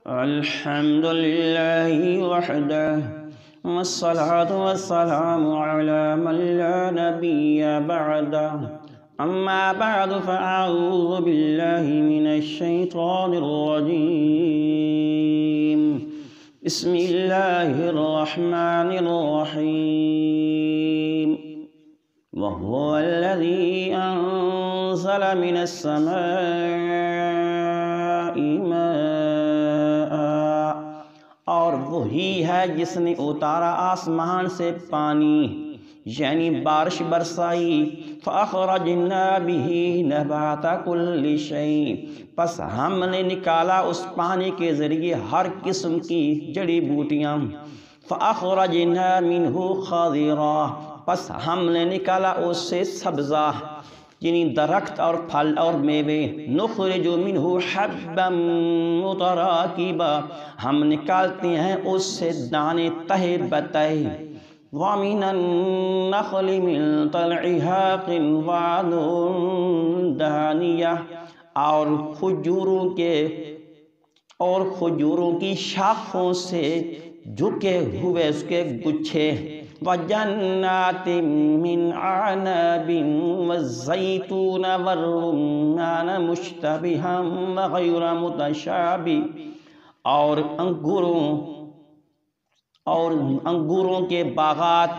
الحمد لله وحده والصلاة والسلام على من لا نبي بعده أما بعد فأعوذ بالله من الشيطان الرجيم بسم الله الرحمن الرحيم وهو الذي أنزل من السماء ماء اور وہی ہے جس نے اتارا آسمان سے پانی یعنی بارش برسائی فَأَخْرَجْنَا بِهِ نَبَاتَ كُلِّ شَيْءٍ پس ہم نے نکالا اس پانی کے ذریعے ہر قسم کی جڑی بوٹیاں فَأَخْرَجْنَا مِنْهُ خَضِرًا پس ہم نے نکالا اس سے سبزہ یعنی درخت اور پھل اور میوے نخرج منہ حبا متراکبا ہم نکالتے ہیں اس سے دانے تہے بتہے وَمِنَ النَّخْلِ مِن طَلْعِهَا قِنْوَانٌ دَانِيَةٌ اور کھجوروں کی شاخوں سے جھکے ہوئے اس کے گچھے وَجَنَّاتٍ مِّنْ أَعْنَابٍ وَالزَّيْتُونَ وَالرُّمَّانَ مُشْتَبِهًا وَغَيْرَ مُتَشَابِهٍ اور انگوروں کے باغات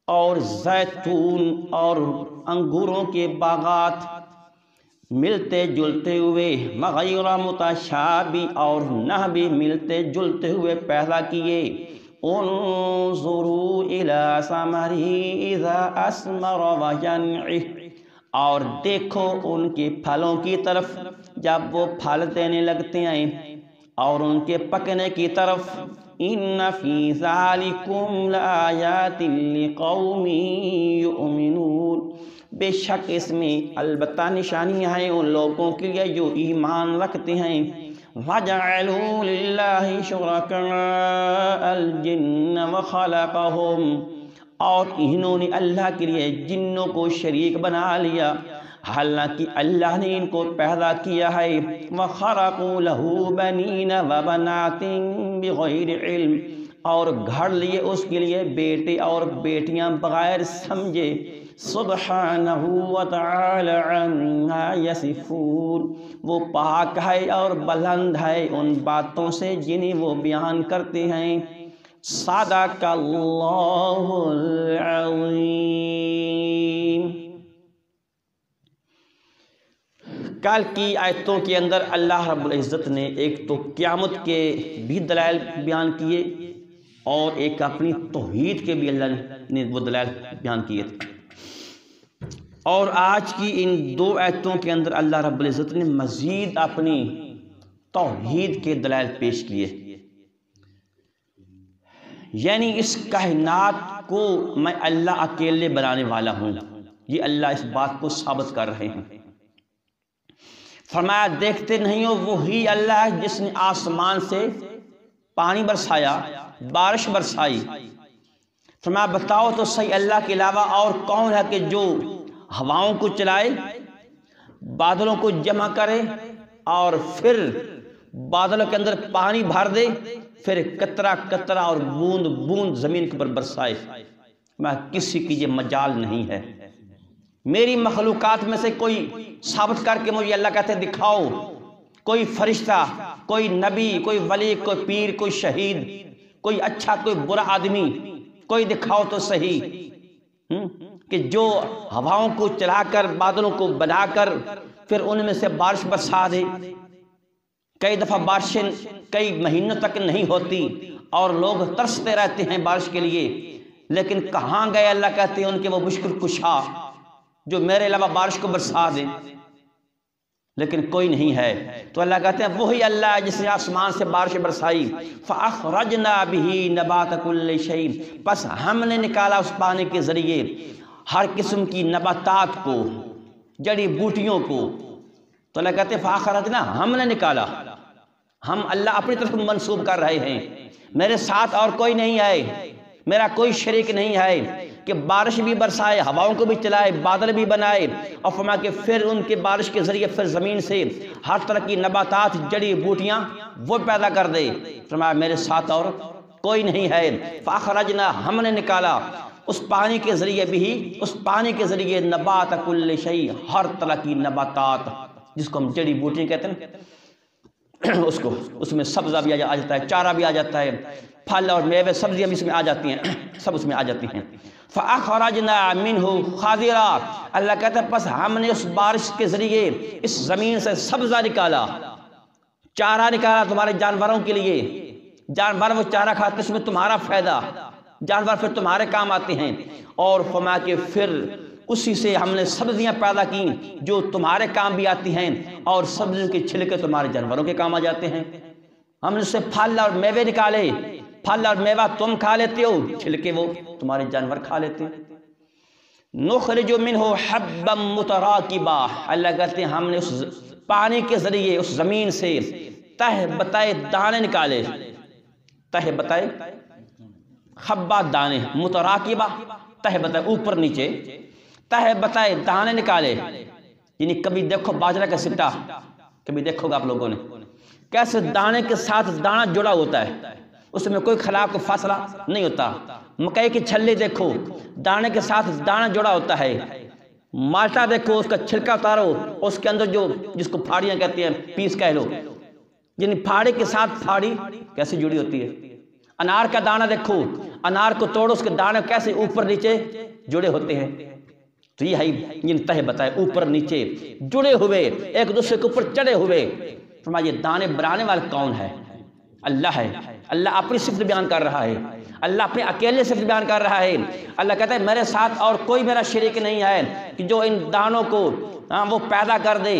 اور زیتون اور انگوروں کے باغات ملتے جلتے ہوئے وغیرہ متشابہ اور نہ بھی ملتے جلتے ہوئے پیدا کیے انظروا الى ثمره اذا اثمر وینعه اور دیکھو ان کے پھلوں کی طرف جب وہ پھل دینے لگتے ہیں اور ان کے پکنے کی طرف ان فی ذالکم لآیات لقوم یؤمنون بے شک اس میں البتہ نشانیاں ہیں ان لوگوں کے لیے جو ایمان رکھتے ہیں وَجَعَلُوا لِلَّهِ شُرَكَاءَ الْجِنَّ وَخَلَقَهُمْ اور انہوں نے اللہ کے لیے جنوں کو شریک بنا لیا حالانکہ اللہ نے ان کو پیدا کیا ہے وَخَرَقُوا لَهُ بَنِينَ وَبَنَاتٍ بِغَيْرِ عِلْمٍ اور گھڑ لیے اس کے لیے بیٹے اور بیٹیاں بغیر سمجھے سبحانہ وتعالی عما یصفون وہ پاک ہے اور بلند ہے ان باتوں سے جنہیں وہ بیان کرتے ہیں صدق اللہ العظیم۔ کل کی آیتوں کے اندر اللہ رب العزت نے ایک تو قیامت کے بھی دلائل بیان کیے اور ایک اپنی توحید کے بھی اللہ نے وہ دلائل بیان کیے تھے، اور آج کی ان دو آیتوں کے اندر اللہ رب العزت نے مزید اپنی توحید کے دلائل پیش کیے، یعنی اس کائنات کو میں اللہ اکیلے بنانے والا ہوں، یہ اللہ اس بات کو ثابت کر رہے ہیں۔ فرمایا دیکھتے نہیں ہو وہی اللہ جس نے آسمان سے پانی برسایا، بارش برسائی۔ فرمایا بتاؤ تو صحیح اللہ کے علاوہ اور کون ہے کہ جو ہواؤں کو چلائے، بادلوں کو جمع کرے اور پھر بادلوں کے اندر پانی بھر دے، پھر قطرہ قطرہ اور بوند بوند زمین کے اوپر برسائے۔ میں کسی کی یہ مجال نہیں ہے، میری مخلوقات میں سے کوئی ثابت کر کے مجھے اللہ کہتے دکھاؤ، کوئی فرشتہ، کوئی نبی، کوئی ولی، کوئی پیر، کوئی شہید، کوئی اچھا کوئی برا آدمی، کوئی دکھاؤ تو صحیح کہ جو ہواؤں کو چلا کر بادلوں کو بنا کر پھر ان میں سے بارش برسا دے۔ کئی دفعہ بارشیں کئی مہینوں تک نہیں ہوتی اور لوگ ترستے رہتے ہیں بارش کے لیے، لیکن کہاں گئے اللہ کہتے ہیں ان کے وہ مشکل کشا جو میرے علاوہ بارش کو برسا دیں، لیکن کوئی نہیں ہے۔ تو اللہ کہتے ہیں وہی اللہ جس نے آسمان سے بارش برسائی فَأَخْرَجْنَا بِهِ نَبَاتَ كُلِّ شَيْءٍ پس ہم نے نکالا اس پانی کے ذریعے ہر قسم کی نباتات کو، جڑی بوٹیوں کو۔ تو اللہ کہتے ہیں فَأَخْرَجْنَا ہم نے نکالا، ہم اللہ اپنی طرف منسوب کر رہے ہیں، میرے ساتھ اور کوئی نہیں ہے، میرا کوئی شریک نہیں ہے، کہ بارش بھی برسائے، ہواؤں کو بھی چلائے، بادل بھی بنائے، اور فرمایا کہ پھر ان کے بارش کے ذریعے پھر زمین سے ہر طرح کی نباتات، جڑی بوٹیاں وہ پیدا کر دے۔ فرمایا میرے ساتھ اور کوئی نہیں ہے۔ فاخرجنا، ہم نے نکالا اس پانی کے ذریعے بھی، اس پانی کے ذریعے نبات کل شیء، ہر طرح کی نباتات جس کو ہم جڑی بوٹیاں کہتے ہیں، اس میں سبزہ بھی آ جاتا ہے، چارہ بھی آ جاتا ہے، پھل اور میوے سبزیاں بھی اس میں آ جاتی ہیں، سب اس میں آ جاتی ہیں۔ فَأَخْرَجْنَا مِنْهُ خَضِرًا، اللہ کہتا ہے پس ہم نے اس بارش کے ذریعے اس زمین سے سبزہ نکالا، چارہ نکالا تمہارے جانوروں کے لیے۔ جانور وہ چارہ کھاتے، اس میں تمہارا فائدہ، جانور پھر تمہارے کام آتے ہیں۔ اور فرمایا کہ پھر اسی سے ہم نے سبزیاں پیدا کی جو تمہارے کام بھی آتی ہیں، اور سبزیوں کے چھلکے تمہارے جانوروں کے کام آ جاتے ہیں۔ ہم نے اس سے پھل اور میوے نکالے، پھل اور میوہ تم کھا لیتے ہو، چھلکے وہ تمہارے جانور کھا لیتے ہیں۔ نخرج منہ حبا متراکبا، اللہ کہتے ہیں ہم نے اس پانی کے ذریعے اس زمین سے تہ بتائے دانے نکالے، تہ بتائے حبا دانے، متراکبہ تہ بتائے اوپر نیچے، تہ بتائے دانے نکالے۔ یعنی کبھی دیکھو باجرہ کا سٹا، کبھی دیکھو گا آپ لوگوں نے کیسے دانے کے ساتھ دانہ جڑا ہوتا ہے، اس میں کوئی خلا کو فاصلہ نہیں ہوتا۔ مکئی کی چھلی دیکھو، دانے کے ساتھ دانہ جڑا ہوتا ہے۔ مالٹا دیکھو، اس کا چھلکا اتارو، اس کے اندر جو جس کو پھاڑیاں کہتے ہیں، پیس کہہ لو، یعنی پھاڑی کے ساتھ پھاڑی کیسے جڑی ہوتی ہے۔ انار کا دانہ دیکھو، انار کو توڑو، اس کے دانے کیسے اوپر نیچے جڑے ہوتے ہیں۔ تو یہ ہے تہ بتائے اوپر نیچے جڑے ہوئے، ایک دوسرے کے اوپر چڑھے ہوئے۔ فرمایا یہ دانے بنانے والا کون ہے؟ اللہ ہے۔ اللہ اپنی صفت بیان کر رہا ہے، اللہ اپنے اکیلے صفت بیان کر رہا ہے۔ اللہ کہتا ہے میرے ساتھ اور کوئی میرا شریک نہیں ہے کہ جو ان دانوں کو وہ پیدا کر دے۔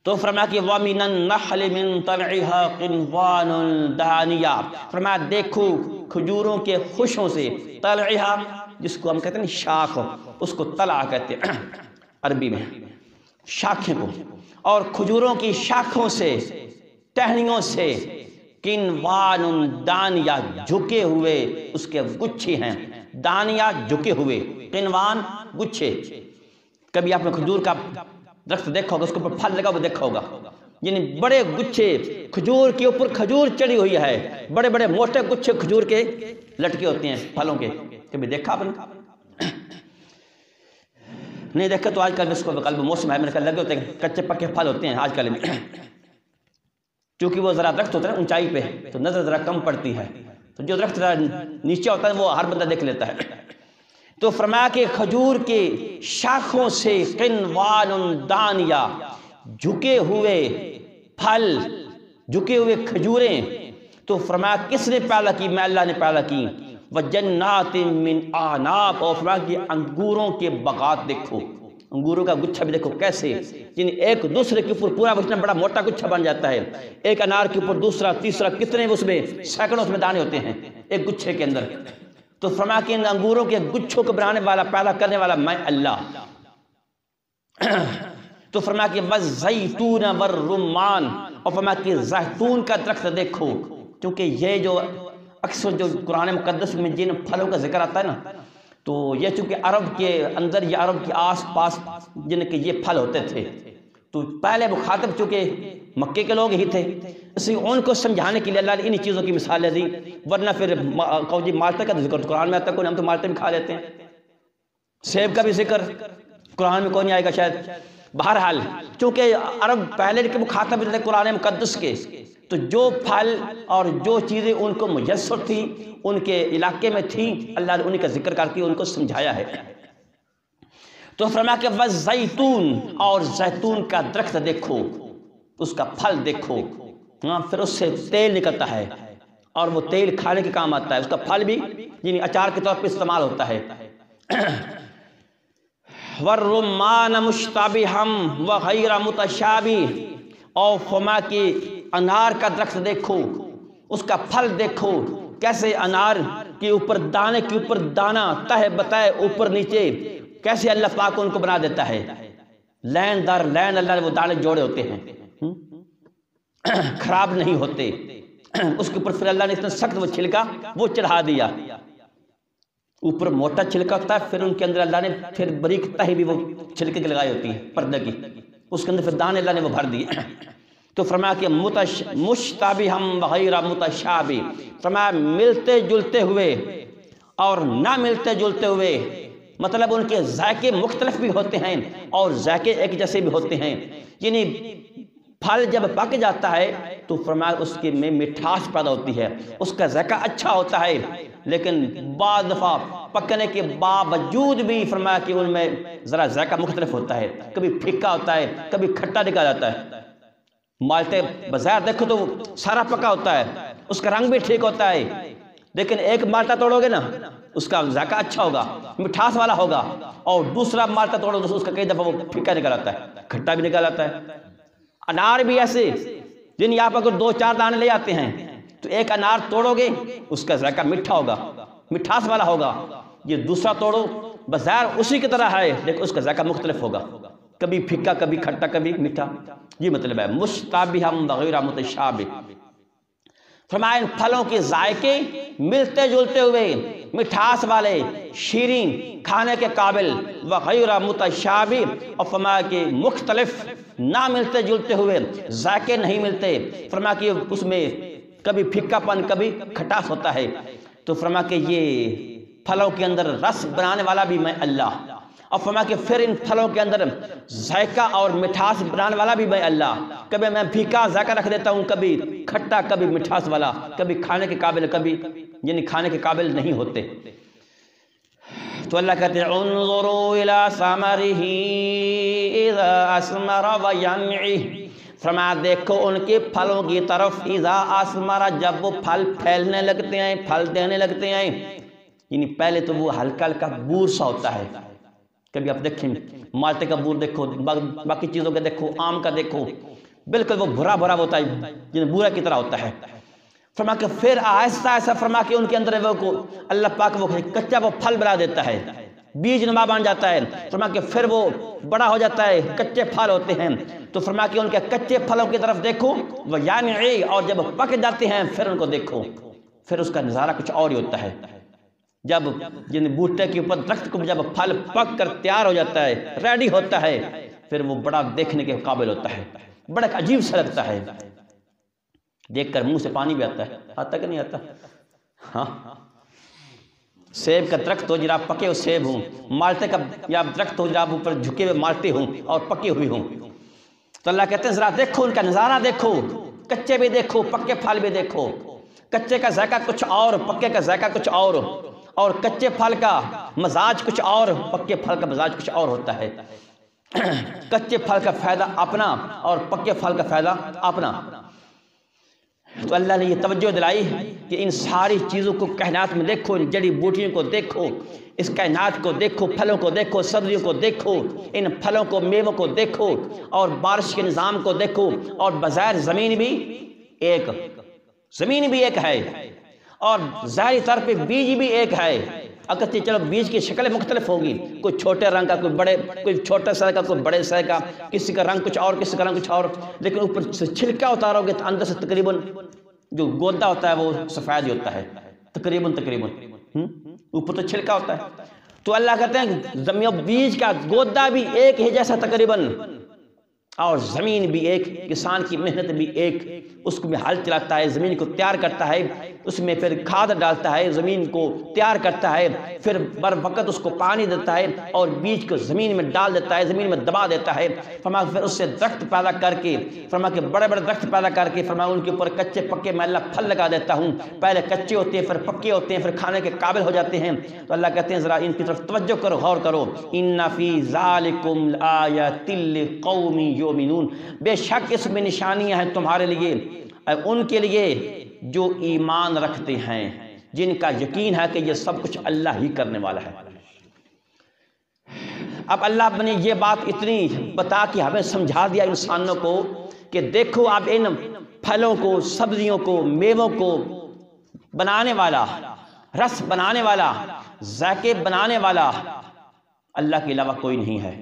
تو فرمایا کہ وَمِنَ النَّخْلِ مِن طَلْعِهَا قِنْوَانٌ دَانِيَةٌ، فرمایا دیکھو کھجوروں کے خوشوں سے، طلعها جس کو ہم کہتے ہیں شاخ، اس کو طلع کہتے ہیں عربی میں، شاخیں کو، اور کھجوروں کی شاخوں سے، ٹہنیوں سے، قِنْوَانٌ دَانِيَةٌ جھکے ہوئے اس کے گچھے ہیں، دانیہ جھکے ہوئے، قنوان گچھے۔ کبھی آپ نے کھجور کا درخت دیکھا ہوگا، اس کے اوپر پھل لگا ہوا دیکھا ہوگا، یعنی بڑے گچھے کھجور کے اوپر کھجور چڑھی ہوئی ہے، بڑے بڑے موٹے گچھے کھجور کے لٹکے ہوتے ہیں پھلوں کے۔ کبھی دیکھا آپ نے؟ نہیں دیکھا تو آج کل اس کو قلب موسم ہے، میں نے کہا لگے ہوتے ہیں، کچے پکے پھل ہوتے ہیں آج کل میں، کیونکہ وہ ذرا درخت ہوتا ہے اونچائی پہ تو نظر ذرا کم پڑتی ہے، تو جو درخت ذرا نیچے ہوتا ہے وہ ہر بندہ دیکھ لیتا ہے۔ تو فرمایا کہ کھجور کے شاخوں سے قنوان دانیہ جھکے ہوئے پھل، جھکے ہوئے کھجوریں، تو فرمایا کس نے پیدا کی؟ میں اللہ نے پیدا کی۔ وَجَنَّاتٍ مِّنْ أَعْنَابٍ، اور فرمایا کہ انگوروں کے باغات دیکھو، انگوروں کا گچھا بھی دیکھو کیسے، یعنی ایک دوسرے کے اوپر پورا اتنا بڑا موٹا گچھا بن جاتا ہے، ایک انار کے اوپر دوسرا تیسرا، کتنے اس میں سینکڑوں اس میں دانے ہوتے ہیں ایک گچھے کے اندر۔ تو فرمایا کہ ان انگوروں کے گچھوں کو بنانے والا، پیدا کرنے والا میں اللہ۔ تو فرمایا کہ وَالزَّيْتُونَ وَالرُّمَّانَ، اور فرمایا کہ زیتون کا درخت دیکھو، کیونکہ یہ جو اکثر جو قرآن مقدس میں جن پھلوں کا ذکر آتا ہے نا، تو یہ چونکہ عرب کے اندر یا عرب کے آس پاس جن کے یہ پھل ہوتے تھے، تو پہلے مخاطب چونکہ مکے کے لوگ ہی تھے، اس لیے ان کو سمجھانے کے لیے اللہ نے انہی چیزوں کی مثالیں دی، ورنہ پھر جی مالٹے کا ذکر قرآن میں آتا ہے، ہم تو مالٹے بھی کھا لیتے ہیں، سیب کا بھی ذکر قرآن میں کوئی نہیں آئے گا شاید۔ بہرحال چونکہ عرب پہلے کے مخاطب تھے قرآن مقدس کے، تو جو پھل اور جو چیزیں ان کو میسر تھی، ان کے علاقے میں تھی، اللہ نے انہی کا ذکر کر کے ان کو سمجھایا ہے۔ تو فرمایا کہ وَالزَّيْتُونَ، اور زیتون کا درخت دیکھو، اس کا پھل دیکھو، پھر اس سے تیل نکلتا ہے اور وہ تیل کھانے کے کام آتا ہے، اس کا پھل بھی یعنی اچار کے طور پر استعمال ہوتا ہے۔ وَالرُّمَّانَ مُشْتَبِهًا وَغَيْرَ مُتَشَابِهٍ، اور فرمایا کہ انار کا درخت دیکھو، اس کا پھل دیکھو، کیسے انار کے اوپر دانے کے اوپر دانہ تہ بتائے اوپر نیچے، کیسے اللہ پاک ان کو بنا دیتا ہے، لین در لین اللہ نے وہ دانے جوڑے ہوتے ہیں، خراب نہیں ہوتے، اس کے اوپر پھر اللہ نے اتنا سخت وہ چھلکا وہ چڑھا دیا، اوپر موٹا چھلکا ہوتا ہے، پھر ان کے اندر اللہ نے پھر بریک تہی بھی وہ چھلکے کی لگائی ہوتی ہے پردے کی، اس کے اندر پھر دانے اللہ نے وہ بھر دیے۔ تو فرمایا کہ مشتبہ وغیر متشابہ، فرمایا ملتے جلتے ہوئے اور نہ ملتے جلتے ہوئے، مطلب ان کے ذائقے مختلف بھی ہوتے ہیں اور ذائقے ایک جیسے بھی ہوتے ہیں۔ یعنی پھل جب پک جاتا ہے تو فرمایا اس کے میں مٹھاس پیدا ہوتی ہے، اس کا ذائقہ اچھا ہوتا ہے، لیکن بعض دفعہ پکنے کے باوجود بھی فرمایا کہ ان میں ذرا ذائقہ مختلف ہوتا ہے، کبھی پھیکا ہوتا ہے، کبھی کھٹا نکل جاتا ہے۔ مالٹے بظاہر دیکھو تو سارا پکا ہوتا ہے، اس کا رنگ بھی ٹھیک ہوتا ہے، لیکن ایک مالٹا توڑو گے نا اس کا ذائقہ اچھا ہوگا، مٹھاس والا ہوگا، اور دوسرا مالٹا توڑو تو اس کا کئی دفعہ وہ پھیکا نکل آتا ہے، کھٹا بھی نکل آتا ہے۔ انار بھی ایسے، جن آپ اگر 2-4 دانے لے آتے ہیں تو ایک انار توڑو گے اس کا ذائقہ میٹھا ہوگا، مٹھاس والا ہوگا، یہ دوسرا توڑو بظاہر اسی کی طرح ہے لیکن اس کا ذائقہ مختلف ہوگا، کبھی پھیکا، کبھی کھٹا، کبھی میٹھا۔ یہ مطلب ہے مشتبہ وغیر متشابہ۔ فرمایا ان پھلوں کے ذائقے ملتے جلتے ہوئے، مٹھاس والے، شیرین، کھانے کے قابل، وغیر متشابہ، اور فرمایا کہ مختلف، نہ ملتے جلتے ہوئے، ذائقے نہیں ملتے، فرمایا کہ اس میں کبھی پھیکا پن، کبھی کھٹاس ہوتا ہے۔ تو فرمایا کہ یہ پھلوں کے اندر رس بنانے والا بھی میں اللہ، اور فرمایا کہ پھر ان پھلوں کے اندر ذائقہ اور مٹھاس بنانے والا بھی میں اللہ، کبھی میں پھیکا ذائقہ رکھ دیتا ہوں، کبھی کھٹا، کبھی مٹھاس والا، کبھی کھانے کے قابل، کبھی یعنی کھانے کے قابل نہیں ہوتے۔ تو اللہ کہتے ہیں انظروا الی ثمرہ اذا اثمر وینعہ، فرمایا دیکھو ان کے پھلوں کی طرف، اذا اثمر، جب وہ پھل پھیلنے لگتے ہیں، پھل دینے لگتے ہیں، یعنی پہلے تو وہ ہلکا ہلکا بور سا ہوتا ہے، کبھی آپ دیکھیں مالٹے کا بور دیکھو، باقی چیزوں کا دیکھو، آم کا دیکھو، بالکل وہ بھرا بھرا ہوتا ہے، جن بورا کی طرح ہوتا ہے۔ فرما کہ پھر آہستہ آہستہ فرما کہ ان کے اندر وہ اللہ پاک وہ کچا وہ پھل بنا دیتا ہے، بیج نما بن جاتا ہے، فرما کہ پھر وہ بڑا ہو جاتا ہے، کچے پھل ہوتے ہیں، تو فرما کہ ان کے کچے پھلوں کی طرف دیکھو، وہ یعنی اور جب پک جاتے ہیں پھر ان کو دیکھو، پھر اس کا نظارہ کچھ اور ہی ہوتا ہے۔ جب جن بوٹے کے اوپر درخت کو جب پھل پک کر تیار ہو جاتا ہے، ریڈی ہوتا ہے، پھر وہ بڑا دیکھنے کے قابل ہوتا ہے، بڑا عجیب سا لگتا ہے، دیکھ کر منہ سے پانی بھی آتا ہے، آتا کہ نہیں آتا؟ ہاں، سیب کا درخت ہو جناب پکے ہوئے سیب ہوں، مالٹے کا یا درخت ہو جناب اوپر جھکے ہوئے مالٹے ہوں اور پکے ہوئے ہوں، تو اللہ کہتے ہیں ذرا دیکھو ان کا نظارہ دیکھو، کچے بھی دیکھو، پکے پھل بھی دیکھو، کچے کا ذائقہ کچھ اور، پکے کا ذائقہ کچھ اور کچے پھل کا مزاج کچھ اور، پکے پھل کا مزاج کچھ اور ہوتا ہے۔ کچے پھل کا فائدہ اپنا اور پکے پھل کا فائدہ اپنا۔ تو اللہ نے یہ توجہ دلائی کہ ان ساری چیزوں کو کائنات میں دیکھو، ان جڑی بوٹیوں کو دیکھو، اس کائنات کو دیکھو، پھلوں کو دیکھو، سبزیوں کو دیکھو، ان پھلوں کو، میووں کو دیکھو، اور بارش کے نظام کو دیکھو، اور بظاہر زمین بھی ایک ہے، اور ظاہری طور پہ بیج بھی ایک ہے، اگرچہ چلو بیج کی شکلیں مختلف ہوگی، کوئی چھوٹے رنگ کا، کوئی چھوٹا سائز کا، کوئی بڑے سائز کا، کسی کا رنگ کچھ اور، کسی کا رنگ کچھ اور، لیکن اوپر سے چھلکا اتارو گے تو اندر سے تقریباً جو گودا ہوتا ہے وہ سفید ہی ہوتا ہے، تقریباً اوپر تو چھلکا ہوتا ہے۔ تو اللہ کہتے ہیں زمین بیج کا گودا بھی ایک ہی جیسا تقریباً، اور زمین بھی ایک، کسان کی محنت بھی ایک، اس کو بھی ہل چلاتا ہے، زمین کو تیار کرتا ہے، اس میں پھر کھاد ڈالتا ہے، زمین کو تیار کرتا ہے، پھر بر وقت اس کو پانی دیتا ہے اور بیج کو زمین میں ڈال دیتا ہے، زمین میں دبا دیتا ہے، فرما پھر اس سے درخت پیدا کر کے، فرما کہ بڑے بڑے درخت پیدا کر کے، فرما ان کے اوپر کچے پکے میں اللہ پھل لگا دیتا ہوں، پہلے کچے ہوتے ہیں، پھر پکے ہوتے ہیں، پھر کھانے کے قابل ہو جاتے ہیں۔ تو اللہ کہتے ہیں ذرا ان کی طرف توجہ کرو، غور کرو، ان فی ذالکم لآیات لقوم یؤمنون، بے شک اس میں نشانیاں ہیں تمہارے لیے، ان کے لیے جو ایمان رکھتے ہیں، جن کا یقین ہے کہ یہ سب کچھ اللہ ہی کرنے والا ہے۔ اب اللہ نے یہ بات اتنی بتا کہ ہمیں سمجھا دیا انسانوں کو کہ دیکھو آپ ان پھلوں کو، سبزیوں کو، میووں کو بنانے والا، رس بنانے والا، ذائقے بنانے والا اللہ کے علاوہ کوئی نہیں ہے۔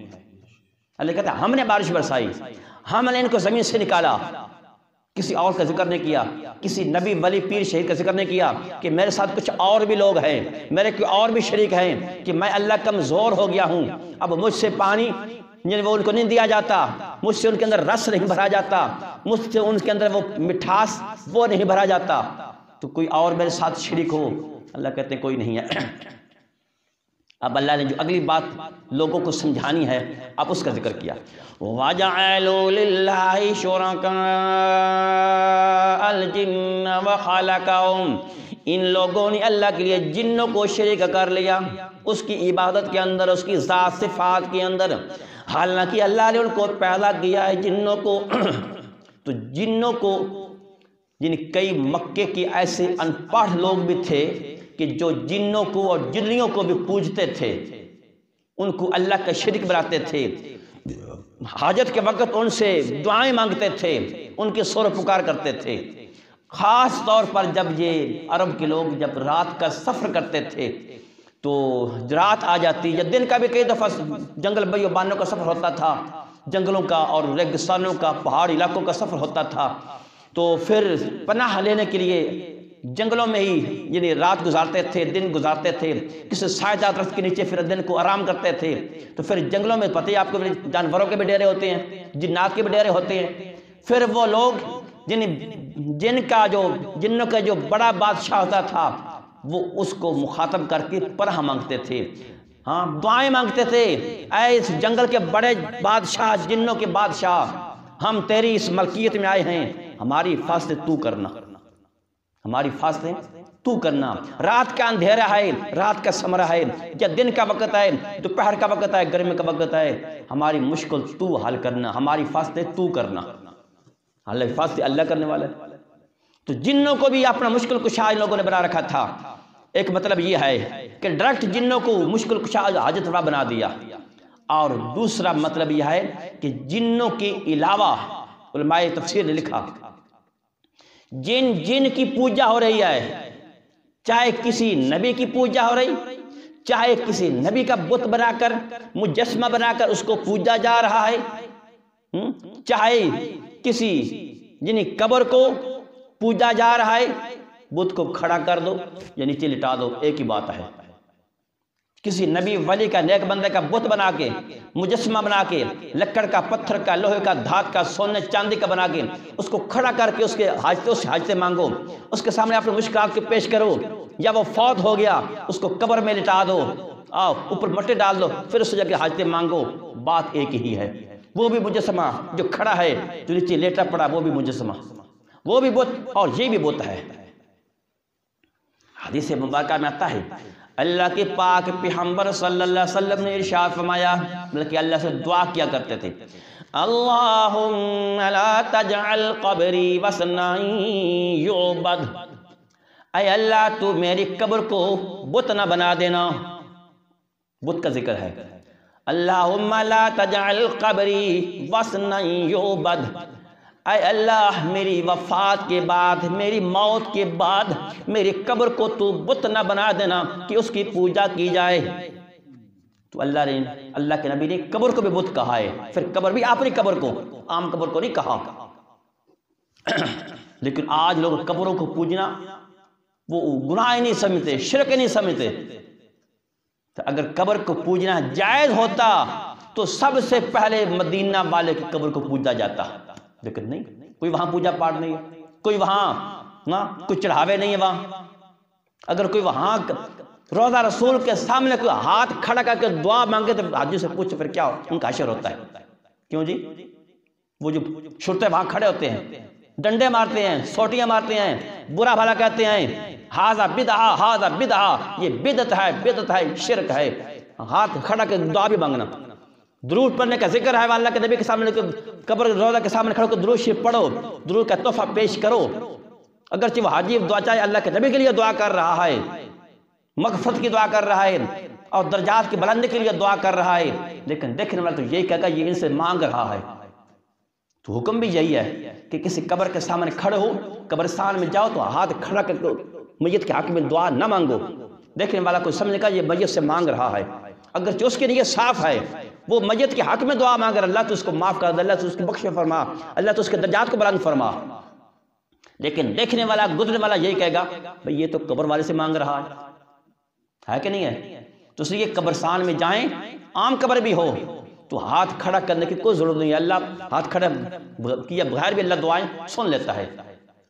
اللہ کہتا ہے ہم نے بارش برسائی، ہم نے ان کو زمین سے نکالا، کسی اور کا ذکر نہیں کیا، کسی نبی ولی پیر شہید کا ذکر نہیں کیا کہ میرے ساتھ کچھ اور بھی لوگ ہیں، میرے کوئی اور بھی شریک ہیں، کہ میں اللہ کمزور ہو گیا ہوں، اب مجھ سے پانی وہ ان کو نہیں دیا جاتا، مجھ سے ان کے اندر رس نہیں بھرا جاتا، مجھ سے ان کے اندر وہ مٹھاس وہ نہیں بھرا جاتا، تو کوئی اور میرے ساتھ شریک ہو؟ اللہ کہتے ہیں کوئی نہیں ہے۔ اب اللہ نے جو اگلی بات لوگوں کو سمجھانی ہے اب اس کا ذکر کیا، وَجَعَلُوا لِلَّهِ شُرَكَاءَ الْجِنَّ وَخَلَقَهُمْ، ان لوگوں نے اللہ کے لیے جنوں کو شریک کر لیا اس کی عبادت کے اندر، اس کی ذات صفات کے اندر، حالانکہ اللہ نے ان کو پیدا کیا ہے جنوں کو۔ تو جنوں کو یعنی کئی مکے کے ایسے ان پڑھ لوگ بھی تھے کہ جو جنوں کو اور جنیوں کو بھی پوجتے تھے، ان کو اللہ کا شریک بناتے تھے، حاجت کے وقت ان سے دعائیں مانگتے تھے، ان کی سر پکار کرتے تھے۔ خاص طور پر جب یہ عرب کے لوگ جب رات کا سفر کرتے تھے تو رات آ جاتی، یا دن کا بھی کئی دفعہ جنگل بیابانوں کا سفر ہوتا تھا، جنگلوں کا اور ریگستانوں کا، پہاڑی علاقوں کا سفر ہوتا تھا، تو پھر پناہ لینے کے لیے جنگلوں میں ہی یعنی رات گزارتے تھے، دن گزارتے تھے، کسی سایہ دار درخت کے نیچے پھر دن کو آرام کرتے تھے۔ تو پھر جنگلوں میں پتہ ہی آپ کو جانوروں کے بھی ڈیرے ہوتے ہیں، جنات کے بھی ڈیرے ہوتے ہیں۔ پھر وہ لوگ جنوں کا جو بڑا بادشاہ ہوتا تھا وہ اس کو مخاطب کر کے پناہ مانگتے تھے، ہاں دعائیں مانگتے تھے، اے اس جنگل کے بڑے بادشاہ، جنوں کے بادشاہ، ہم تیری اس ملکیت میں آئے ہیں، ہماری حفاظت تو کرنا، ہماری حفاظت تو کرنا۔ رات کا اندھیرا ہے، رات کا سمرا ہے، یا دن کا وقت ہے، دوپہر کا وقت ہے، گرمی کا وقت ہے، ہماری مشکل تو حل کرنا، ہماری حفاظت تو کرنا۔ اللہ حفاظت اللہ کرنے والا ہے۔ تو جنوں کو بھی اپنا مشکل کشا ان لوگوں نے بنا رکھا تھا۔ ایک مطلب یہ ہے کہ ڈائریکٹ جنوں کو مشکل کشا حاجت روا بنا دیا، اور دوسرا مطلب یہ ہے کہ جنوں کے علاوہ علماء تفسیر نے لکھا جن کی پوجا ہو رہی ہے، چاہے کسی نبی کی پوجا ہو رہی، چاہے کسی نبی کا بت بنا کر مجسمہ بنا کر اس کو پوجا جا رہا ہے، چاہے کسی یعنی قبر کو پوجا جا رہا ہے، بت کو کھڑا کر دو یا نیچے لٹا دو، ایک ہی بات ہے۔ کسی نبی ولی کا نیک بندے کا بت بنا کے، مجسمہ بنا کے، لکڑ کا، پتھر کا، لوہے کا، دھات کا، سونے چاندی کا بنا کے اس کو کھڑا کر کے اس کے حاجتیں مانگو، اس کے سامنے اپنے مشکلات کو پیش کرو، یا وہ فوت ہو گیا اس کو قبر میں لٹا دو، آؤ اوپر مٹی ڈال دو، پھر اس سے جا کے حاجتیں مانگو، بات ایک ہی ہے۔ وہ بھی مجسمہ جو کھڑا ہے، جو نیچے لیٹا پڑا وہ بھی مجسمہ، وہ بھی بت اور یہ بھی بت ہے۔ حدیث مبارکہ میں آتا ہے اللہ کے پاک پیغمبر صلی اللہ علیہ وسلم نے ارشاد فرمایا، بلکہ اللہ سے دعا کیا کرتے تھے، اللہم لا تجعل قبری وثنا یعبد، اے اللہ تو میری قبر کو بت نہ بنا دینا، بت کا ذکر ہے، اللہم لا تجعل قبری وثنا یعبد، اے اللہ میری وفات کے بعد، میری موت کے بعد میری قبر کو تو بت نہ بنا دینا کہ اس کی پوجا کی جائے۔ تو اللہ کے نبی نے قبر کو بھی بت کہا ہے، پھر قبر بھی اپنی قبر کو، عام قبر کو نہیں کہا۔ لیکن آج لوگ قبروں کو پوجنا وہ گناہ نہیں سمجھتے، شرک نہیں سمجھتے۔ تو اگر قبر کو پوجنا جائز ہوتا تو سب سے پہلے مدینہ والے کی قبر کو پوجا جاتا، لیکن نہیں، کوئی وہاں پوجا پاٹ نہیں ہے، کوئی وہاں کوئی چڑھاوے نہیں ہے وہاں۔ اگر کوئی وہاں روضہ رسول کے سامنے کوئی ہاتھ کھڑا کر کے دعا مانگے تو حاجی سے پوچھ پھر کیا ان کا حشر ہوتا ہے؟ کیوں جی؟ وہ جو شرطے وہاں کھڑے ہوتے ہیں، ڈنڈے مارتے ہیں، سوٹیاں مارتے ہیں، برا بھلا کہتے ہیں، ہاذا بدعہ، ہاذا بدعہ، یہ بدعت ہے، بدعت ہے، شرک ہے، ہاتھ کھڑا کر دعا بھی مانگنا۔ درود پڑھنے کا ذکر ہے، اللہ کے نبی کے سامنے قبر روضہ کے سامنے کھڑو کہ درود شریف پڑھو، درود کا تحفہ پیش کرو۔ اگرچہ وہ حاجی دعا چاہے اللہ کے نبی کے لیے دعا کر رہا ہے، مغفرت کی دعا کر رہا ہے اور درجات کی بلندی کے لیے دعا کر رہا ہے، لیکن دیکھنے والا تو یہی کہے گا یہ ان سے مانگ رہا ہے۔ تو حکم بھی یہی ہے کہ کسی قبر کے سامنے کھڑے ہو، قبرستان میں جاؤ تو ہاتھ کھڑا کر کے میت کے حق میں دعا نہ مانگو، دیکھنے والا کوئی سمجھے گا یہ میت سے مانگ رہا ہے، اگرچہ اس کے لیے صاف ہے، وہ میت کے حق میں دعا مانگ رہا، اللہ تو اس کو معاف کر دے، اللہ تو اس کی بخش فرما، اللہ تو اس کے درجات کو بلند فرما۔ لیکن دیکھنے والا گزرنے والا یہی کہے گا بھئی یہ تو قبر والے سے مانگ رہا ہے کہ نہیں ہے؟ تو اس لیے قبرستان میں جائیں، عام قبر بھی ہو تو ہاتھ کھڑا کرنے کی کوئی ضرورت نہیں ہے، اللہ ہاتھ کھڑا کیا بغیر بھی اللہ دعائیں سن لیتا ہے۔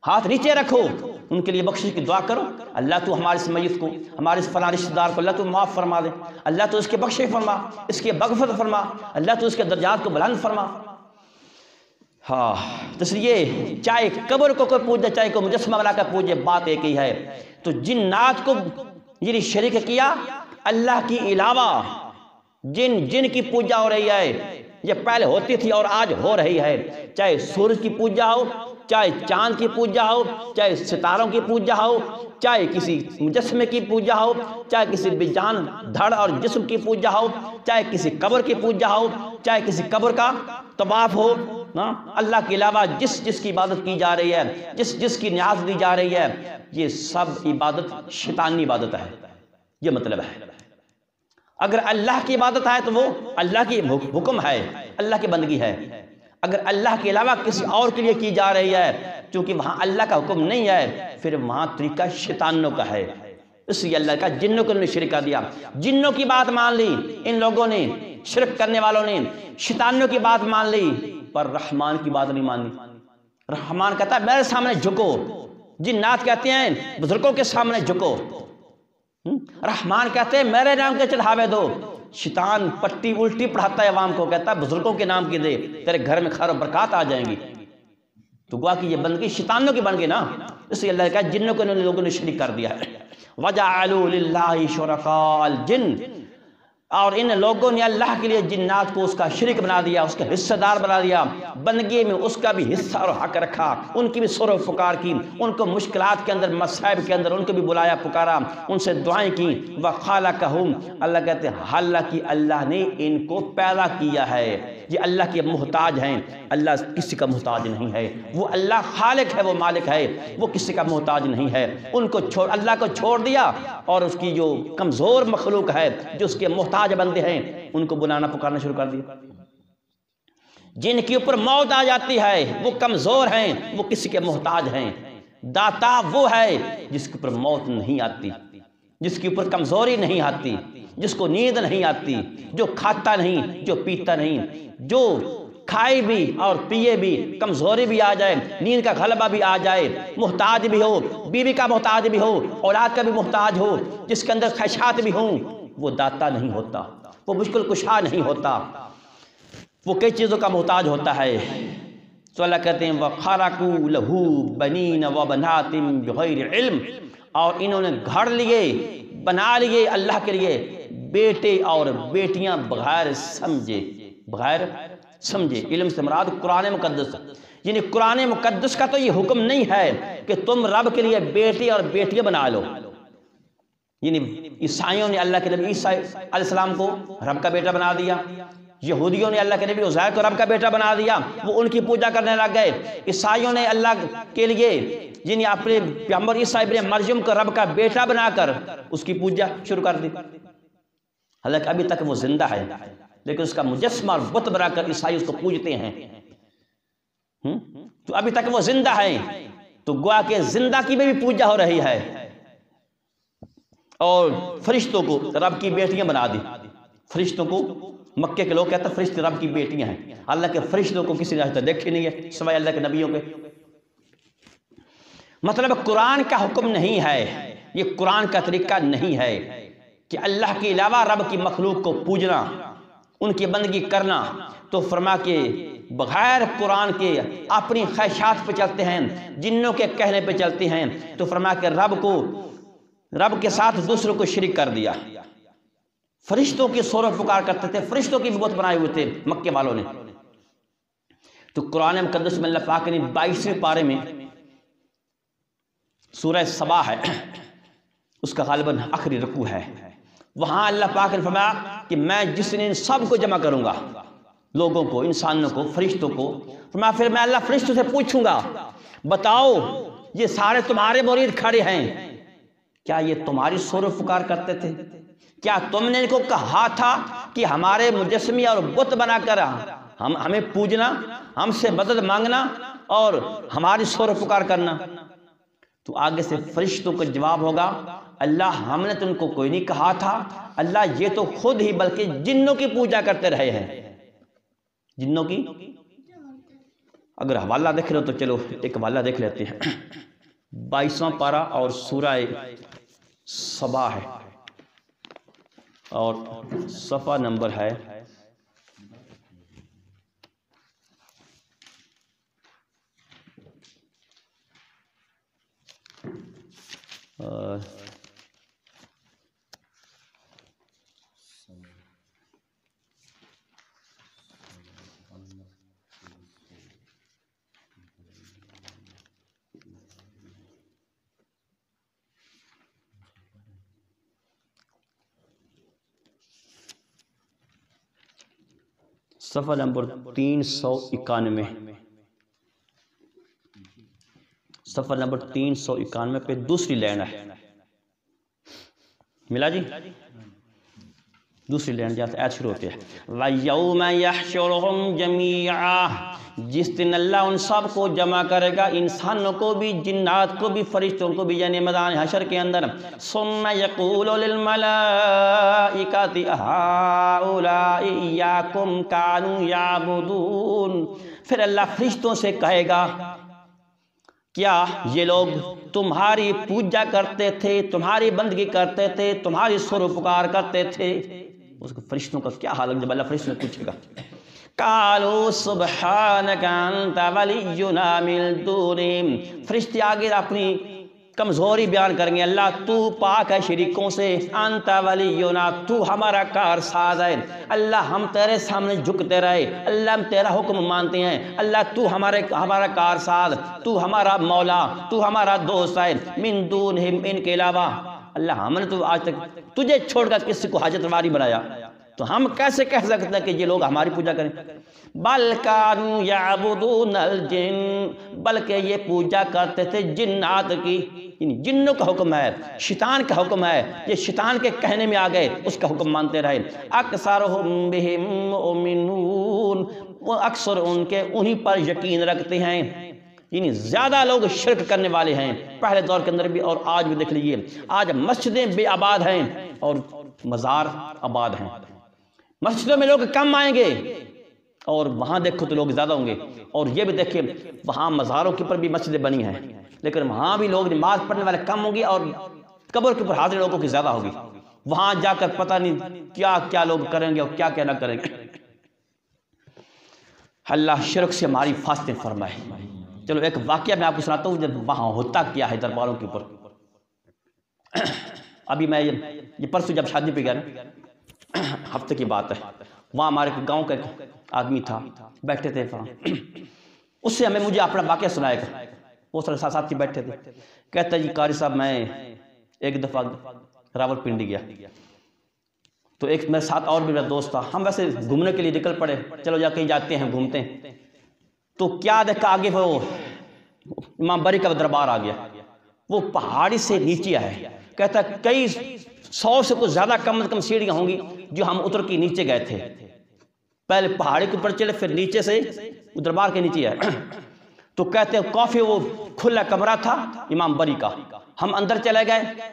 ہاتھ نیچے رکھو، ان کے لیے بخشش کی دعا کرو، اللہ تو ہمارے اس میت کو، ہمارے اس فلاں رشتہ دار کو اللہ تو معاف فرما دے، اللہ تو اس کے بخشش فرما، اس کے مغفرت فرما، اللہ تو اس کے درجات کو بلند فرما۔ ہاں، تو اس لیے چاہے قبر کو کوئی پوجے، چاہے کوئی مجسمہ بنا کر پوجے، بات ایک ہی ہے۔ تو جنات کو یہ شریک کیا اللہ کی علاوہ، جن کی پوجا ہو رہی ہے، یہ پہلے ہوتی تھی اور آج ہو رہی ہے، چاہے سورج کی پوجا ہو، چاہے چاند کی پوجا ہو، چاہے ستاروں کی پوجا ہو، چاہے کسی مجسمے کی پوجا ہو، چاہے کسی بے جان دھڑ اور جسم کی پوجا ہو، چاہے کسی قبر کی پوجا ہو، چاہے کسی قبر کا طواف ہو، اللہ کے علاوہ جس کی عبادت کی جا رہی ہے، جس کی نیاز دی جا رہی ہے، یہ سب عبادت شیطانی عبادت ہے، یہ مطلب ہے۔ اگر اللہ کی عبادت ہے تو وہ اللہ کی حکم ہے، اللہ کی بندگی ہے۔ اگر اللہ کے علاوہ کسی اور کے لیے کی جا رہی ہے، چونکہ وہاں اللہ کا حکم نہیں ہے، پھر وہاں طریقہ شیطانوں کا ہے۔ اس لیے اللہ کا جنوں کو انہوں نے شرک کر دیا، جنوں کی بات مان لی ان لوگوں نے، شرک کرنے والوں نے شیطانوں کی بات مان لی، پر رحمان کی بات نہیں مانی۔ رحمان کہتا ہے میرے سامنے جھکو، جنات کہتے ہیں بزرگوں کے سامنے جھکو، رحمان کہتے ہیں میرے نام کے چڑھاوے دو۔ شیطان پٹی الٹی پڑھاتا ہے عوام کو، کہتا ہے بزرگوں کے نام کی دے، تیرے گھر میں خیر و برکات آ جائیں گی۔ تو گوا کہ یہ بندگی شیطانوں کی بن گئی نا، اس لیے اللہ نے کہا جنوں کو انہوں لوگوں نے شریک کر دیا ہے۔ وَجَعَلُوا لِلَّهِ شُرَكَاءَ الْجِنِّ، اور ان لوگوں نے اللہ کے لیے جنات کو اس کا شریک بنا دیا، اس کا حصہ دار بنا دیا، بندگی میں اس کا بھی حصہ اور حق رکھا، ان کی بھی سر و پکار کی، ان کو مشکلات کے اندر، مصائب کے اندر ان کو بھی بلایا پکارا، ان سے دعائیں کی۔ وَخَلَقَهُمْ، اللہ کہتے ہیں حالانکہ اللہ نے ان کو پیدا کیا ہے، یہ اللہ کے محتاج ہیں، اللہ کسی کا محتاج نہیں ہے، وہ اللہ خالق ہے، وہ مالک ہے، وہ کسی کا محتاج نہیں ہے۔ ان کو اللہ کو چھوڑ دیا اور اس کی جو کمزور مخلوق ہے، جو اس کے محتاج بندے ہیں، ان کو بلانا پکارنا شروع کر دیا۔ جن کے اوپر موت آ جاتی ہے وہ کمزور ہیں، وہ کسی کے محتاج ہیں۔ داتا وہ ہے جس کے اوپر موت نہیں آتی، جس کے اوپر کمزوری نہیں آتی، جس کو نیند نہیں آتی، جو کھاتا نہیں، جو پیتا نہیں، جو کھائے بھی اور پیے بھی، کمزوری بھی آ جائے، نیند کا غلبہ بھی آ جائے، محتاج بھی ہو، بیوی کا محتاج بھی ہو، اولاد کا بھی محتاج ہو، جس کے اندر خواہشات بھی ہوں، وہ داتا نہیں ہوتا، وہ مشکل کشا نہیں ہوتا، وہ کئی چیزوں کا محتاج ہوتا ہے۔ تو اللہ کہتے ہیں وَخَرَقُوا لَهُ بَنِينَ وَبَنَاتٍ بِغَيْرِ عِلْمٍ، اور انہوں نے گھڑ لیے، بنا لیے اللہ کے لیے بیٹے اور بیٹیاں بغیر سمجھے۔ علم سے مراد قرآن مقدس، یعنی قرآن مقدس کا تو یہ حکم نہیں ہے کہ تم رب کے لیے بیٹے اور بیٹیاں بنا لو۔ یعنی عیسائیوں نے اللہ کے نبی عیسیٰ علیہ السلام کو رب کا بیٹا بنا دیا، یہودیوں نے اللہ کے نبی عزیر کو رب کا بیٹا بنا دیا، وہ ان کی پوجا کرنے لگ گئے۔ عیسائیوں نے اللہ کے لیے یعنی اپنے پیغمبر عیسیٰ ابن مریم کو رب کا بیٹا بنا کر اس کی پوجا شروع کر دی۔ حالانکہ ابھی تک وہ زندہ ہے، لیکن اس کا مجسمہ اور بت بنا کر عیسائی اس کو پوجتے ہیں۔ تو ابھی تک وہ زندہ ہے، تو گوا کہ زندہ کی بھی پوجا ہو رہی ہے، اور فرشتوں کو رب کی بیٹیاں بنا دی۔ فرشتوں کو مکے کے لوگ کہتے ہیں فرشتے رب کی بیٹیاں ہیں، اللہ کے فرشتوں کو کسی نے آج تک دیکھے نہیں ہے سوائے اللہ کے نبیوں کے۔ مطلب قرآن کا حکم نہیں ہے، یہ قرآن کا طریقہ نہیں ہے کہ اللہ کے علاوہ رب کی مخلوق کو پوجنا، ان کی بندگی کرنا۔ تو فرما کے بغیر قرآن کے اپنی خواہشات پہ چلتے ہیں، جنوں کے کہنے پہ چلتے ہیں، تو فرما کے رب کے ساتھ دوسروں کو شریک کر دیا۔ فرشتوں کی سور و پکار کرتے تھے، فرشتوں کی بھی بت بنائے ہوئے تھے مکے والوں نے۔ تو قرآن مقدس میں اللہ پاک نے 22ویں پارے میں سورہ سبا ہے، اس کا غالباً آخری رکوع ہے، وہاں اللہ پاک نے فرمایا کہ میں جس دن سب کو جمع کروں گا، لوگوں کو، انسانوں کو، فرشتوں کو، فرمایا پھر میں اللہ فرشتوں سے پوچھوں گا بتاؤ یہ سارے تمہارے مرید کھڑے ہیں، کیا یہ تمہاری سور و پکار کرتے تھے؟ کیا تم نے ان کو کہا تھا کہ ہمارے مجسمے اور بت بنا کر ہمیں پوجنا، ہم سے مدد مانگنا اور ہماری شور و پکار کرنا؟ تو آگے سے فرشتوں کا جواب ہوگا اللہ ہم نے تو ان کو کوئی نہیں کہا تھا، اللہ یہ تو خود ہی بلکہ جنوں کی پوجا کرتے رہے ہیں، جنوں کی۔ اگر حوالہ دیکھ رہے ہو تو چلو ایک حوالہ دیکھ لیتے ہیں، 22واں پارہ اور سورہ سبا ہے، اور صفحہ نمبر ہے 391، صفحہ نمبر 391 پہ دوسری لائن ہے، ملا جی؟ دوسری لائن جہاں سے آیت شروع ہوتی ہے وَيَوْمَ يَحْشُرُهُمْ جَمِيعًا، جس دن اللہ ان سب کو جمع کرے گا، انسانوں کو بھی، جنات کو بھی، فرشتوں کو بھی، یعنی میدان حشر کے اندر۔ ثُمَّ يَقُولُ لِلْمَلَائِكَةِ أَهَٰؤُلَاءِ إِيَّاكُمْ كَانُوا يَعْبُدُونَ، پھر اللہ فرشتوں سے کہے گا کیا یہ لوگ تمہاری پوجا کرتے تھے، تمہاری بندگی کرتے تھے، تمہاری سر و پکار کرتے تھے؟ اس کو فرشتوں کا کیا حال ہے جب اللہ فرشتوں سے پوچھے گا؟ قالوا سبحانک انت ولینا من دونہم، فرشتے آگے اپنی کمزوری بیان کریں گے، اللہ تو پاک ہے شریکوں سے، انت ولینا، تو ہمارا کارساز ہے، اللہ ہم تیرے سامنے جھکتے رہے، اللہ ہم تیرا حکم مانتے ہیں، اللہ تو ہمارا کارساز، تو ہمارا مولا، تو ہمارا دوست ہے، من دونہم، ان کے علاوہ، اللہ ہم نے تو آج تک تجھے چھوڑ کر کسی کو حاجت روا نہیں بنایا، تو ہم کیسے کہہ سکتے ہیں کہ یہ لوگ ہماری پوجا کریں؟ بل کانوا یعبدون الجن، بلکہ یہ پوجا کرتے تھے جنات کی، یعنی جنوں کا حکم ہے، شیطان کا حکم ہے، یہ شیطان کے کہنے میں آ گئے، اس کا حکم مانتے رہے۔ اکثرہم بہم مؤمنون، وہ اکثر ان کے انہی پر یقین رکھتے ہیں، یعنی زیادہ لوگ شرک کرنے والے ہیں، پہلے دور کے اندر بھی اور آج بھی دیکھ لیجئے، آج مسجدیں بے آباد ہیں اور مزار آباد ہیں، مسجدوں میں لوگ کم آئیں گے اور وہاں دیکھو تو لوگ زیادہ ہوں گے، اور یہ بھی دیکھیں وہاں مزاروں کے اوپر بھی مسجدیں بنی ہیں، لیکن وہاں بھی لوگ نماز پڑھنے والے کم ہوں گے اور قبر کے اوپر حاضر لوگوں کی زیادہ ہوگی، وہاں جا کر پتہ نہیں کیا کیا لوگ کریں گے اور کیا کیا نہ کریں گے۔ اللہ شرک سے ہماری حفاظت فرمائے۔ چلو ایک واقعہ میں آپ کو سناتا ہوں جب وہاں ہوتا کیا ہے درباروں کے اوپر۔ ابھی میں یہ پرسوں جب شادی پہ گیا، ہفتے کی بات ہے، وہاں ہمارے گاؤں کا ایک آدمی تھا، بیٹھے تھے وہاں، اس سے مجھے اپنا واقعہ سنایا گا، وہ سارے ساتھی بیٹھے تھے، کہتا ہے جی قاری صاحب میں ایک دفعہ راولپنڈی گیا، تو ایک میرے ساتھ اور بھی میرا دوست تھا، ہم ویسے گھومنے کے لیے نکل پڑے، چلو جا کہیں جاتے ہیں گھومتے ہیں، تو کیا دیکھا آگے وہ امام بری کا دربار آ گیا، وہ پہاڑی سے نیچے آئے، کہتا ہے کئی 100 سے کچھ زیادہ کم از کم سیڑھیاں ہوں گی جو ہم اتر کے نیچے گئے تھے، پہلے پہاڑی کے اوپر چلے پھر نیچے سے دربار کے نیچے آئے، تو کہتے ہیں کافی وہ کھلا کمرہ تھا امام بری کا، ہم اندر چلے گئے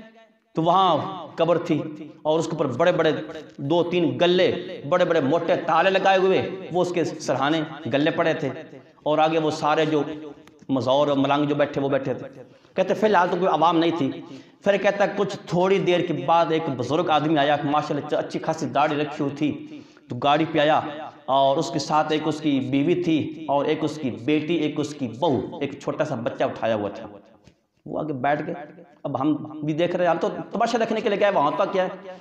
تو وہاں قبر تھی اور اس کے اوپر بڑے بڑے 2-3 گلے، بڑے بڑے موٹے تالے لگائے ہوئے، وہ اس کے سرہانے گلے پڑے تھے، اور آگے وہ سارے جو مزور اور ملنگ جو بیٹھے وہ بیٹھے تھے، کہتے فی الحال تو کوئی عوام نہیں تھی، پھر کہتا ہے کچھ تھوڑی دیر کے بعد ایک بزرگ آدمی آیا، ماشاءاللہ اچھی خاصی داڑھی رکھی ہوئی تھی، تو گاڑی پہ آیا اور اس کے ساتھ ایک اس کی بیوی تھی اور ایک اس کی بیٹی، ایک اس کی بہو، ایک چھوٹا سا بچہ اٹھایا ہوا تھا، وہ آگے بیٹھ گئے، اب ہم بھی دیکھ رہے ہیں، ہم تو تماشا دیکھنے کے لیے گئے، وہاں تک کیا ہے،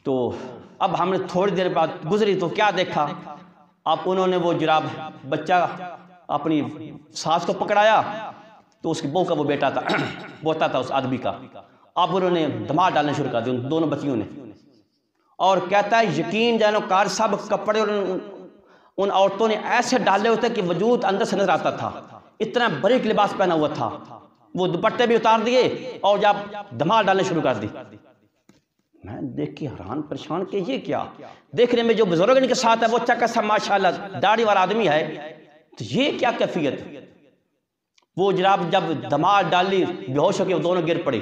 تو اب ہم نے تھوڑی دیر بعد گزری تو کیا دیکھا، اب انہوں نے وہ جناب بچہ اپنی ساس کو پکڑایا، تو اس کی بہو کا وہ بیٹا تھا، بوتا تھا اس آدمی کا، اب انہوں نے دھماڑ ڈالنے شروع کر دی ان دونوں بچیوں نے، اور کہتا ہے یقین جانو کار صاحب کپڑے ان عورتوں نے ایسے ڈالے ہوتے کہ وجود اندر سے نظر آتا تھا، اتنا باریک لباس پہنا ہوا تھا، وہ دوپٹے بھی اتار دیے اور جب دھماڑ ڈالنے شروع کر دی، میں دیکھ کے حیران پریشان کہ یہ کیا، دیکھنے میں جو بزرگ ان کے ساتھ ہے وہ اچھا کیسا ماشاءاللہ داڑھی والا آدمی ہے، تو یہ کیا کیفیت، وہ جناب جب دھمال ڈالی بے ہوش ہو کے وہ دونوں گر پڑے،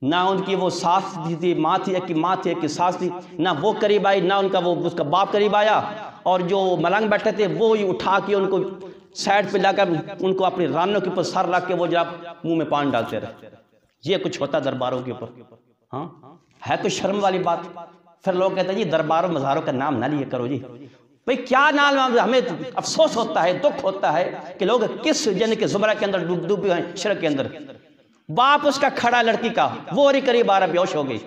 نہ ان کی وہ ساس تھی، ماں تھی، ایک کی ماں تھی، ایک کی ساس تھی، نہ وہ قریب آئی، نہ ان کا وہ اس کا باپ قریب آیا، اور جو ملنگ بیٹھے تھے وہ ہی اٹھا کے ان کو سائڈ پہ لا کر ان کو اپنی رانوں کے اوپر سر رکھ کے وہ جناب منہ میں پان ڈالتے رہے۔ یہ کچھ ہوتا درباروں کے اوپر، ہاں ہے کوئی شرم والی بات؟ پھر لوگ کہتے ہیں جی درباروں مزاروں کا نام نہ لیے کرو جی۔ بھئی کیا نام؟ ہمیں افسوس ہوتا ہے، دکھ ہوتا ہے کہ لوگ کس جن کے زمرہ کے اندر ڈوبے ہیں، شرک کے اندر۔ باپ اس کا کھڑا لڑکی کا، وہ رہی قریب آ رہا، بے ہوش ہو گئی،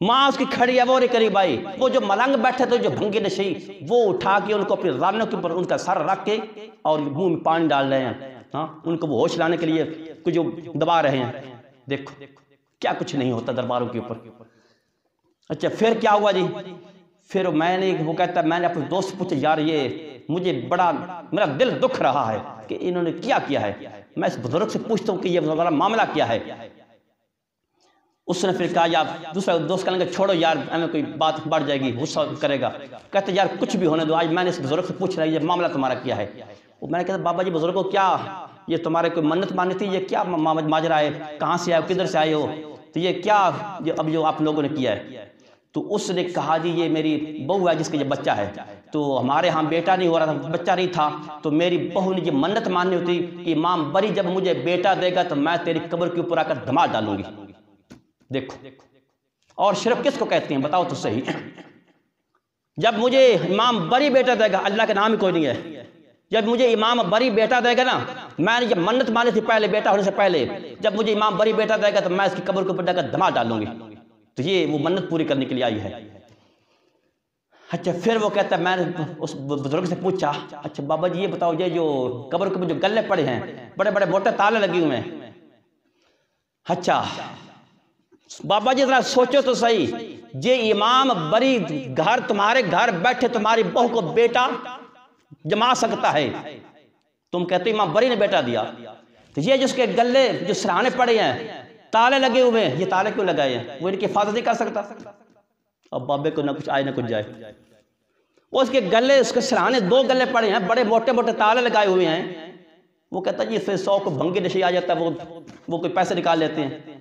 ماں اس کی کھڑی ہے، وہ رہی قریب آئی، وہ جو ملنگ بیٹھے تھے جو بھنگی نشئی وہ اٹھا کے ان کو اپنی رانوں کے اوپر ان کا سر رکھ کے اور منہ میں پانی ڈال رہے ہیں، ہاں ان کو وہ ہوش لانے کے لیے کچھ جو دبا رہے ہیں۔ دیکھو کیا کچھ نہیں ہوتا درباروں کے اوپر۔ اچھا پھر کیا ہوا جی؟ پھر وہ کہتا ہے میں نے اپنے دوست سے پوچھا یار یہ مجھے بڑا میرا دل دکھ رہا ہے کہ انہوں نے کیا ہے، میں اس بزرگ سے پوچھتا ہوں کہ یہ معاملہ کیا ہے۔ اس نے پھر کہا یار دوسرا دوست کہنے لگا چھوڑو یار ہمیں کوئی بات بڑھ جائے گی، غصہ کرے گا۔ کہتے یار کچھ بھی ہونے دو، آج میں نے اس بزرگ سے پوچھ رہا ہے یہ معاملہ تمہارا کیا ہے۔ میں نے کہا بابا جی بزرگوں کیا یہ تمہارے کوئی منت مانی تھی، یہ کیا ماجرا ہے، کہاں سے آئے ہو، کدھر سے آئے ہو، تو یہ کیا اب جو آپ لوگوں نے کیا ہے؟ تو اس نے کہا جی یہ میری بہو ہے جس کا یہ بچہ ہے، تو ہمارے ہاں بیٹا نہیں ہو رہا تھا، بچہ نہیں تھا، تو میری بہو نے یہ منت ماننی ہوتی کہ امام بری جب مجھے بیٹا دے گا تو میں تیری قبر کے اوپر آ کر دھمال ڈالوں گی۔ دیکھو اور شرک کس کو کہتے ہیں بتاؤ تو صحیح؟ جب مجھے امام بری بیٹا دے گا، اللہ کا نام ہی کوئی نہیں ہے، جب مجھے امام بری بیٹا دے گا نا، میں نے جب منت مانی تھی پہلے بیٹا ہونے سے پہلے، جب مجھے امام بری بیٹا دے گا تو میں اس کی قبر کے اوپر جا کر دھمال ڈالوں گی۔ تو یہ وہ منت پوری کرنے کے لیے آئی ہے۔ اچھا پھر وہ کہتا ہے میں نے اس بزرگ سے پوچھا اچھا بابا جی یہ بتاؤ یہ جو قبر کے اوپر جو گلے پڑے ہیں بڑے بڑے موٹے تالے لگے ہوئے ہیں، اچھا بابا جی ذرا سوچو تو صحیح، یہ امام بری گھر تمہارے گھر بیٹھے تمہاری بہو کو بیٹا جما سکتا ہے؟ تم کہتے امام بری نے بیٹا دیا، تو یہ جس کے گلے جو سرہانے پڑے ہیں تالے لگے ہوئے ہیں، یہ تالے کیوں لگائے ہیں؟ وہ ان کی حفاظت نہیں کر سکتا؟ اب بابے کو نہ کچھ آئے نہ کچھ جائے، اس کے گلے اس کے سرہانے دو گلے پڑے ہیں، بڑے موٹے موٹے تالے لگائے ہوئے ہیں، وہ کہتا ہے جی پھر 100 کو بھنگی نشئی آ جاتا ہے، وہ کوئی پیسے نکال لیتے ہیں۔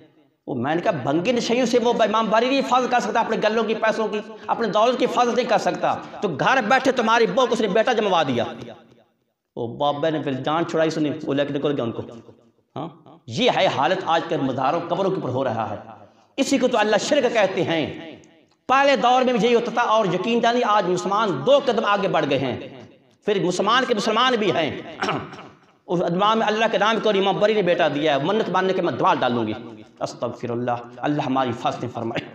وہ میں نے کہا بھنگی نشئیوں سے وہ امام باری نہیں حفاظت کر سکتا، اپنے گلوں کی پیسوں کی اپنے دولت کی حفاظت نہیں کر سکتا، تو گھر بیٹھے تمہاری بہو کو اس نے بیٹا جموا دیا۔ وہ بابا نے پھر جان چھڑائی، سنی وہ لے کے نکل گیا ان کو۔ ہاں یہ ہے حالت آج کے مزاروں قبروں کے اوپر ہو رہا ہے، اسی کو تو اللہ شرک کہتے ہیں۔ پہلے دور میں بھی یہی ہوتا تھا، اور یقین جانی آج مسلمان 2 قدم آگے بڑھ گئے ہیں، پھر مسلمان کے مسلمان بھی ہیں اس ادمان میں اللہ کے نام کو امام بری نے بیٹا دیا ہے، منت ماننے کے میں دھمال ڈالوں گی۔ استغفر اللہ، اللہ ہماری حفاظت فرمائے۔